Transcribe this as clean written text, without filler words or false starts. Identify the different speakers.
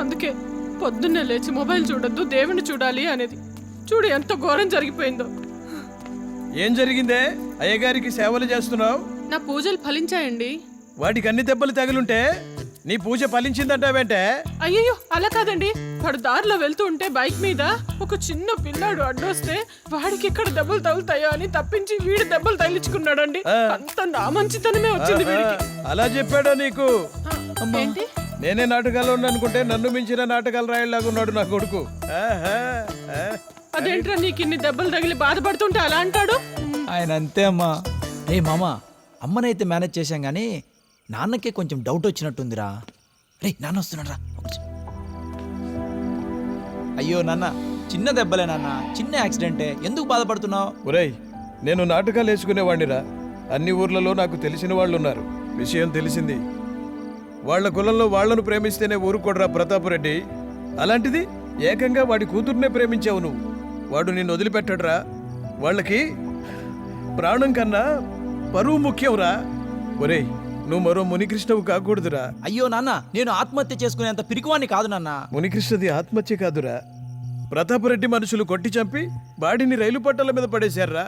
Speaker 1: అందుకే పొద్దున్నే లేచి మొబైల్ చూడొద్దు, దేవుని చూడాలి అనేది. చూడు ఎంత ఘోరం జరిగిపోయిందో.
Speaker 2: ఏం జరిగిందే? అయ్యగారికి సేవలు చేస్తున్నావు?
Speaker 1: నా పూజలు ఫలించాయండి.
Speaker 2: వాటికి అన్ని దెబ్బలు తగిలుంటే నీ పూజ ఫలించిందంటావేంటే?
Speaker 1: అయ్యయ్యో అలా కాదండి. వాడు దారిలో వెళ్తూ ఉంటే బైక్ మీద ఒక చిన్న పిల్లాడు అడ్డొస్తే వాడికి ఇక్కడ దెబ్బలు తగులుతాయో అని తప్పించి వీడు దెబ్బలు తగిలించుకున్నాడండి. అంత నా మంచితనమే వచ్చింది వీడికి.
Speaker 2: అలా చెప్పాడా నీకు?
Speaker 1: ఏంటి?
Speaker 2: నేనే నాటకాలు అనుకుంటే నన్ను మించిన నాటకాలు రాయలాగా ఉన్నాడు నా కొడుకు.
Speaker 1: అదేంట్రా నీకు ఇన్ని దెబ్బలు తగిలి బాధపడుతుంటే అలా అంటాడు?
Speaker 3: ఆయన అంతే అమ్మా. ఏ మామా, అమ్మనైతే మేనేజ్ చేశాం కానీ నాన్నకే కొంచెం డౌట్ వచ్చినట్టుందిరా. రే నాన్న వస్తున్నాడు రా. అయ్యో నాన్న, చిన్న దెబ్బలే నాన్న, చిన్న యాక్సిడెంటే, ఎందుకు బాధపడుతున్నావు?
Speaker 2: ఒరేయ్, నేను నాటకాలు వేసుకునేవాడినిరా. అన్ని ఊర్లలో నాకు తెలిసిన వాళ్ళు ఉన్నారు. విషయం తెలిసింది. వాళ్ల కులంలో వాళ్లను ప్రేమిస్తేనే ఊరుకోడరా ప్రతాపరెడ్డి. అలాంటిది ఏకంగా వాడి కూతుర్నే ప్రేమించావు నువ్వు. వాడు నిన్ను వదిలిపెట్టడురా. వాళ్ళకి ప్రాణం కన్నా పరువు ముఖ్యంరా. ఒరేయ్, నువ్వు మరో మునికృష్ణవు కాకూడదురా.
Speaker 3: అయ్యో నాన్న, నేను ఆత్మహత్య చేసుకునేంత పిరికివాణ్ణి కాదు నాన్న.
Speaker 2: మునికృష్ణది ఆత్మహత్య కాదురా. ప్రతాపరెడ్డి మనుషులు కొట్టి చంపి బాడీని రైలు పట్టాల మీద పడేశారా.